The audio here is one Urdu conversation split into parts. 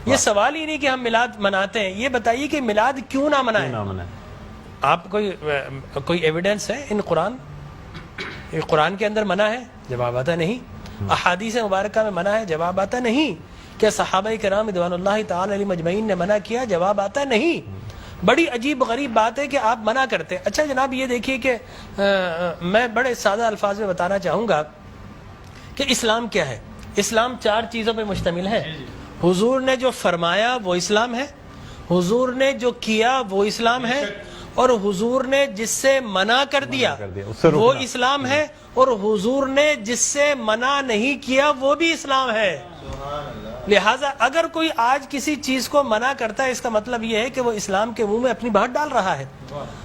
یہ سوال ہی نہیں کہ ہم میلاد مناتے ہیں، یہ بتائیے کہ میلاد کیوں نہ منائیں؟ آپ کوئی ایویڈنس ہے ان قرآن؟ یہ قرآن کے اندر منع ہے؟ جواب آتا نہیں۔ احادیث مبارکہ میں منع ہے؟ جواب آتا نہیں۔ کیا صحابہ کرام رضوان اللہ تعالی علیہم اجمعین نے منع کیا؟ جواب آتا نہیں۔ بڑی عجیب غریب بات ہے کہ آپ منع کرتے ہیں۔ اچھا جناب یہ دیکھیے کہ میں بڑے سادہ الفاظ میں بتانا چاہوں گا کہ اسلام کیا ہے۔ اسلام 4 چیزوں پہ مشتمل ہے۔ حضور نے جو فرمایا وہ اسلام ہے، حضور نے جو کیا وہ اسلام ہے، اور حضور نے جس سے منع کر دیا وہ اسلام ہے، اور حضور نے جس سے منع نہیں کیا وہ بھی اسلام ہے۔ لہٰذا اگر کوئی آج کسی چیز کو منع کرتا ہے، اس کا مطلب یہ ہے کہ وہ اسلام کے منہ میں اپنی بات ڈال رہا ہے۔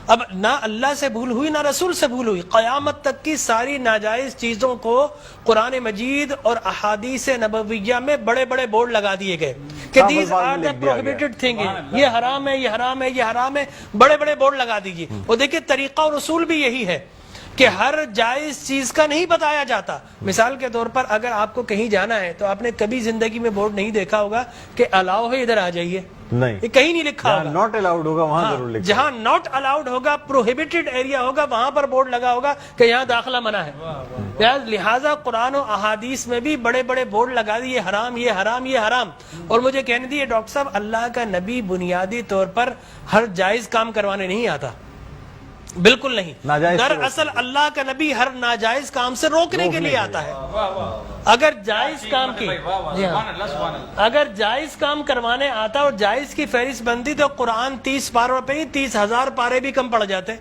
اب نہ اللہ سے بھول ہوئی نہ رسول سے بھول ہوئی، قیامت تک کی ساری ناجائز چیزوں کو قرآن مجید اور احادیث نبویہ میں بڑے بڑے بورڈ لگا دیے گئے کہ these are the prohibited thing, یہ حرام ہے، یہ حرام ہے، یہ حرام ہے، بڑے بڑے بورڈ لگا دیجیے۔ اور دیکھیں طریقہ اور اصول بھی یہی ہے کہ ہر جائز چیز کا نہیں بتایا جاتا۔ مثال کے طور پر اگر آپ کو کہیں جانا ہے تو آپ نے کبھی زندگی میں بورڈ نہیں دیکھا ہوگا کہ الاؤ ہے ادھر آ جائیے، نہیں، یہ کہیں نہیں لکھا ہوگا۔ ناٹ الاؤڈ ہوگا وہاں ضرور لکھا، جہاں ناٹ الاؤڈ ہوگا، پروہیبٹڈ ایریا ہوگا، وہاں پر بورڈ لگا ہوگا کہ یہاں داخلہ منع ہے۔ لہٰذا قرآن و احادیث میں بھی بڑے بڑے بورڈ لگا دیے، یہ حرام، یہ حرام، یہ حرام۔ اور مجھے کہنے دیے ڈاکٹر صاحب، اللہ کا نبی بنیادی طور پر ہر جائز کام کروانے نہیں آتا، بالکل نہیں۔ دراصل اللہ کا نبی ہر ناجائز کام سے روکنے کے لیے آتا ہے۔ اگر جائز کام کی اگر جائز کام کروانے آتا اور جائز کی فہرست بنتی تو قرآن 30 پاروں پہ ہی 30,000 پارے بھی کم پڑ جاتے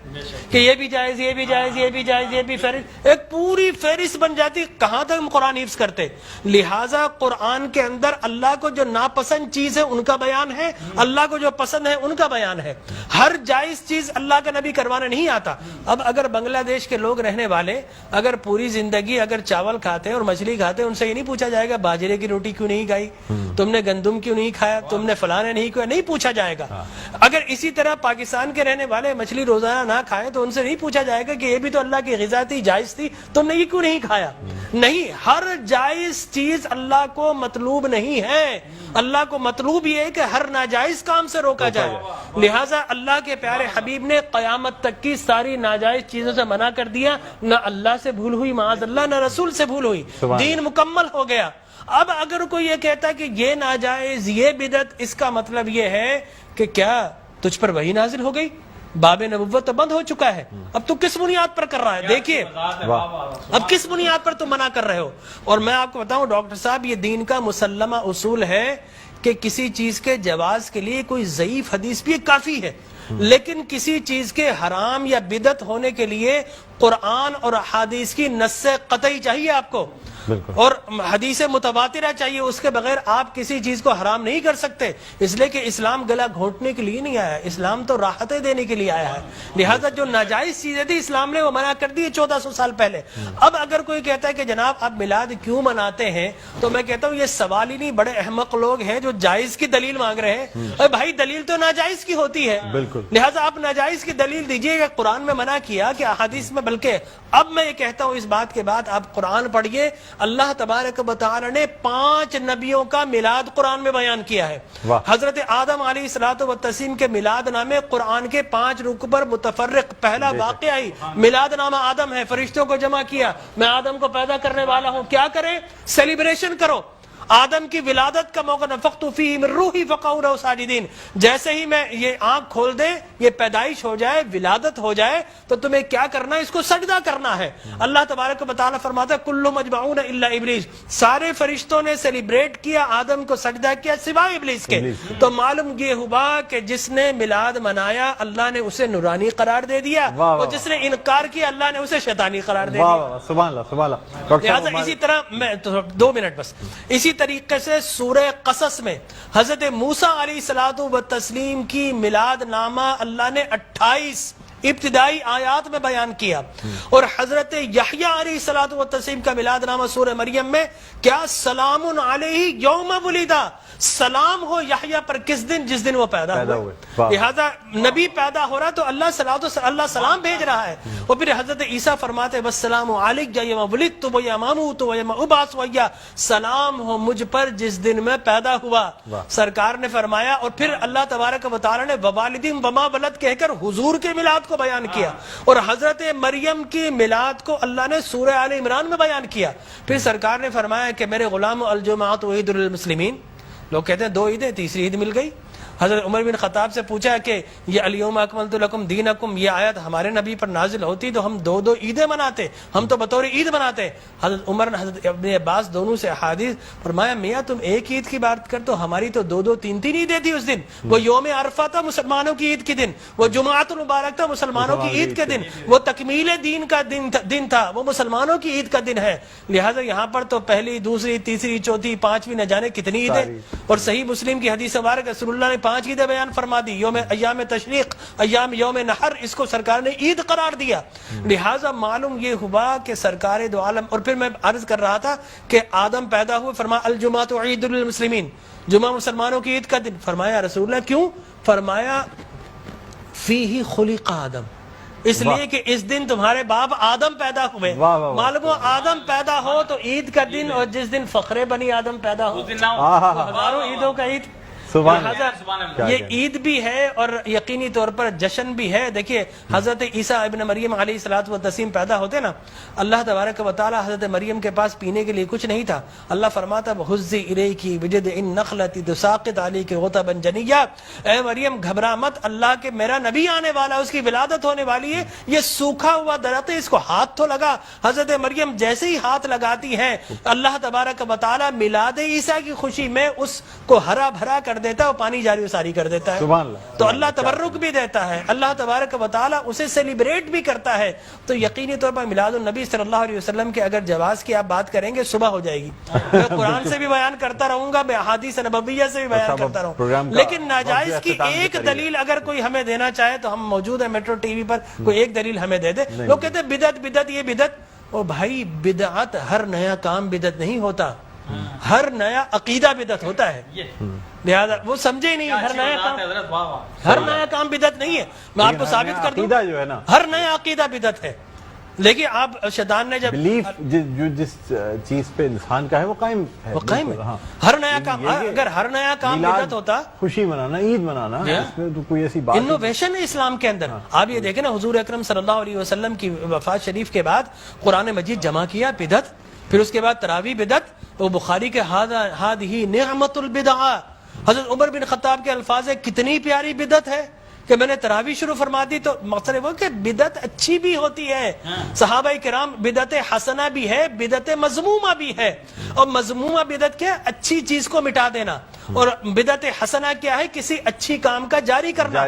کہ یہ بھی جائز، یہ بھی جائز، یہ بھی جائز، یہ بھی فہرست، ایک پوری فہرست بن جاتی۔ کہاں تک ہم قرآن حفظ کرتے؟ لہٰذا قرآن کے اندر اللہ کو جو ناپسند چیز ہے ان کا بیان ہے، اللہ کو جو پسند ہے ان کا بیان ہے۔ ہر جائز چیز اللہ کا نبی کروانے نہیں آتا۔ اب اگر بنگلہ دیش کے لوگ رہنے والے اگر پوری زندگی اگر چاول کھاتے اور مچھلی کھاتے، ان سے یہ نہیں پوچھا جائے گا باجرے کی روٹی کیوں نہیں کھائی، تم نے گندم کیوں نہیں کھایا، تم نے فلانے نہیں کیا، نہیں پوچھا جائے گا۔ اگر اسی طرح پاکستان کے رہنے والے مچھلی روزانہ نہ کھائے تو ان سے نہیں پوچھا جائے گا کہ یہ بھی تو اللہ کی غذا تھی، جائز تھی، تم نے یہ کیوں نہیں کھایا۔ نہیں، ہر جائز چیز اللہ کو مطلوب نہیں ہے، اللہ کو مطلوب یہ ہے کہ ہر ناجائز کام سے روکا جائے۔ لہٰذا اللہ کے پیارے حبیب نے قیامت تک کی ساری ناجائز چیزوں سے منع کر دیا، نہ اللہ سے بھول ہوئی معاذ اللہ، نہ رسول سے بھول ہوئی، دین مکمل ہو گیا۔ اب اگر کوئی یہ کہتا ہے کہ یہ ناجائز، یہ بدعت، اس کا مطلب یہ ہے کہ کیا تجھ پر وحی نازل ہو گئی؟ باب نبوت تو بند ہو چکا ہے، اب تو کس بنیاد پر کر رہا ہے؟ دیکھیے اب کس بنیاد پر تم منع کر رہے ہو۔ اور میں آپ کو بتاؤں ڈاکٹر صاحب، یہ دین کا مسلمہ اصول ہے کہ کسی چیز کے جواز کے لیے کوئی ضعیف حدیث بھی کافی ہے، لیکن کسی چیز کے حرام یا بدعت ہونے کے لیے قرآن اور احادیث کی نص قطعی چاہیے آپ کو، اور حدیث متواترہ چاہیے، اس کے بغیر آپ کسی چیز کو حرام نہیں کر سکتے۔ اس لیے کہ اسلام گلا گھونٹنے کے لیے نہیں آیا، اسلام تو راحتیں دینے کے لیے آیا ہے۔ لہٰذا جو ناجائز چیزیں تھی اسلام نے وہ منع کر دی 1400 سال پہلے۔ اب اگر کوئی کہتا ہے کہ جناب آپ میلاد کیوں مناتے ہیں، تو میں کہتا ہوں یہ سوال ہی نہیں، بڑے احمق لوگ ہیں جو جائز کی دلیل مانگ رہے ہیں۔ اے بھائی دلیل تو ناجائز کی ہوتی ہے، لہٰذا آپ ناجائز کی دلیل دیجئے کہ قرآن میں منع کیا کہ احادیث میں، بلکہ اب میں یہ کہتا ہوں اس بات کے بعد آپ قرآن پڑھیے، اللہ تبارک و تعالی نے 5 نبیوں کا میلاد قرآن میں بیان کیا ہے۔ حضرت آدم علیہ الصلوۃ والتسلیم کے میلاد نامے قرآن کے 5 رکوع پر متفرق، پہلا واقعہ ہی میلاد نامہ آدم ہے، فرشتوں کو جمع کیا، میں آدم کو پیدا کرنے والا ہوں، کیا کریں؟ سیلیبریشن کرو۔ آدم کی ولادت کا موقع، نفخت فیہ من روحی فقعوا لہ ساجدین، جیسے ہی میں یہ آنکھ کھول دے، یہ پیدائش ہو جائے، ولادت ہو جائے، تو تمہیں کیا کرنا ہے؟ اس کو سجدہ کرنا ہے۔ اللہ تبارک و تعالیٰ فرماتا ہے کل مجمعون الا ابلیس، سارے فرشتوں نے سیلیبریٹ کیا، آدم کو سجدہ کیا سوائے ابلیس کے۔ تو معلوم یہ ہوا کہ جس نے میلاد منایا اللہ نے اسے نورانی قرار دے دیا، اور جس نے انکار کیا اللہ نے اسے شیطانی قرار دے دیا۔ سبحان اللہ سبحان اللہ۔ لہٰذا اسی طرح میں 2 منٹ بس، اسی طریقے سے سورہ قصص میں حضرت موسیٰ علیہ الصلوۃ والتسلیم کی میلاد نامہ اللہ نے 28 ابتدائی آیات میں بیان کیا. اور حضرت یحییٰ علیہ الصلوۃ والتسلیم کا میلاد نامہ سورہ مریم میں کیا سلام علیہ یوم ولدا، سلام ہو یحییٰ پر کس دن؟ جس دن وہ پیدا ہوئے. لہذا نبی پیدا ہو رہا تو اللہ سلام بھیج رہا ہے. اور پھر حضرت عیسیٰ فرماتے والسلام علیک یوم ولدت ویوم اموت ویوم ابعث حیا، سلام ہو مجھ پر جس دن میں پیدا ہوا. سرکار نے فرمایا. اور پھر اللہ تبارک و تعالی نے ووالدین وما ولد کہہ کر حضور کے میلاد کو بیان کیا. اور حضرت مریم کی میلاد کو اللہ نے سورہ آل عمران میں بیان کیا. پھر سرکار نے فرمایا کہ میرے غلام الجمعۃ عید للمسلمین. لوگ کہتے ہیں 2 عیدیں، تیسری عید مل گئی. حضرت عمر بن خطاب سے پوچھا کہ یہ الیوم اکملت لکم دینکم، یہ آیت ہمارے نبی پر نازل ہوتی تو ہم 2 عیدیں مناتے، ہم تو بطور عید مناتے. حضرت عمر نے حضرت ابن عباس دونوں سے احادیث فرمایا میاں تم ایک عید کی بات کر تو ہماری تو 2 3 عیدیں تھی اس دن. وہ یوم عرفہ تھا مسلمانوں کی عید کے دن، وہ جمعۃ المبارک تھا مسلمانوں کی عید کے دن، وہ تکمیل دین کا دن تھا، وہ مسلمانوں کی عید کا دن ہے. لہٰذا یہاں پر تو پہلی، دوسری، تیسری، چوتھی، 5ویں نہ جانے کتنی عیدیں. اور صحیح مسلم کی حدیث مبارک رسول اللہ نے 5 عیدیں بیان فرما دی. ایام تشریق، ایام یوم نحر، اس کو سرکار نے عید قرار دیا. لہٰذا معلوم یہ ہوا کہ سرکار دو عالم. اور پھر میں عرض کر رہا تھا کہ آدم پیدا ہوئے، فرمایا الجمعۃ عید للمسلمین، جمعہ مسلمانوں کی عید کا دن. فرمایا رسول اللہ کیوں؟ فرمایا فیہ خلق آدم، اس لیے کہ اس دن تمہارے باپ آدم پیدا ہوئے. معلوم ہو آدم پیدا ہو تو عید کا دن، اور جس دن فخر بنی آدم پیدا ہو ہزاروں عیدوں کا عید. یہ عید بھی ہے اور یقینی طور پر جشن بھی ہے. دیکھیے حضرت عیسیٰ ابن مریم علیہ الصلوۃ والتسلیم پیدا ہوتے نا، اللہ تبارک و تعالی حضرت مریم کے پاس پینے کے لیے کچھ نہیں تھا. اللہ فرماتا وَهُزِّ إِلَيْكِ بِجِذْعِ النَّخْلَةِ تُسَاقِطْ عَلَيْكِ رُطَبًا جَنِيًّا، اے مریم گھبرا مت، اللہ کے میرا نبی آنے والا، اس کی ولادت ہونے والی ہے. یہ سوکھا ہوا درخت ہے، اس کو ہاتھ تو لگا. حضرت مریم جیسے ہی ہاتھ لگاتی ہے اللہ تبارک و تعالی میلاد عیسیٰ کی خوشی میں اس کو ہرا بھرا کر دیتا ہے اور پانی جاری و ساری کر دیتا ہے. تو اللہ تبرک بھی دیتا ہے، اللہ تبارک و تعالی اسے سیلیبریٹ بھی کرتا ہے. تو یقینی طور پر میلاد النبی صلی اللہ علیہ وسلم کے اگر جواز کی آپ بات کریں گے صبح ہو جائے گی. میں قرآن سے بھی بیان کرتا رہوں گا، میں احادیث نبویہ سے بھی بیان کرتا رہوں. لیکن ناجائز کی ایک دلیل اگر کوئی ہمیں دینا چاہے تو ہم موجود ہیں میٹرو ٹی وی پر، کوئی ایک دلیل ہمیں دے دے. لوگ کہتے ہیں بدعت بدعت، یہ بدعت. او بھائی بدعت، ہر نیا کام بدعت نہیں ہوتا، ہر نیا عقیدہ بدعت ہوتا ہے. لہذا وہ سمجھے نہیں، ہر نیا کام بدعت نہیں ہے. میں آپ کو ثابت کر دوں ہر نیا عقیدہ بدعت ہے. لیکن آپ شیطان نے جب بلیف جو جس چیز پہ انسان کا ہے وہ قائم ہے، وہ قائم ہے. ہر نیا کام، اگر ہر نیا کام بدعت ہوتا، خوشی منانا، عید منانا، اس میں تو کوئی ایسی بات انوویشن ہے اسلام کے اندر. آپ یہ دیکھیں نا حضور اکرم صلی اللہ علیہ وسلم کی وفات شریف کے بعد قرآن مجید جمع کیا، بدعت. پھر اس کے بعد تراویح بدعت. وہ بخاری کے ہذہ نعمت البدع. حضرت عمر بن خطاب کے الفاظ ہے کتنی پیاری بدعت ہے کہ میں نے تراویح شروع فرما دی. تو مقصد وہ کہ بدعت اچھی بھی ہوتی ہے. صحابہ کرام بدعت حسنہ بھی ہے، بدعت مذمومہ بھی ہے. اور مذمومہ بدعت کیا؟ اچھی چیز کو مٹا دینا. اور بدعت حسنہ کیا ہے؟ کسی اچھی کام کا جاری کرنا.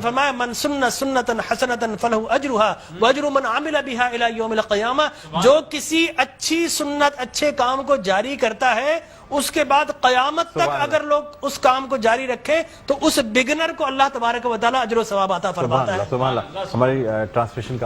فرمایا من سن سنتا حسنتا فلہ اجرھا واجر من عمل بھا الی یوم القیامہ. جو کسی اچھی سنت، اچھے کام کو جاری کرتا ہے، اس کے بعد قیامت تک اگر لوگ اس کام کو جاری رکھیں تو اس بگنر کو اللہ تبارک و تعالی اجر و ثواب عطا فرماتا ہے. ہماری ٹرانسمیشن کا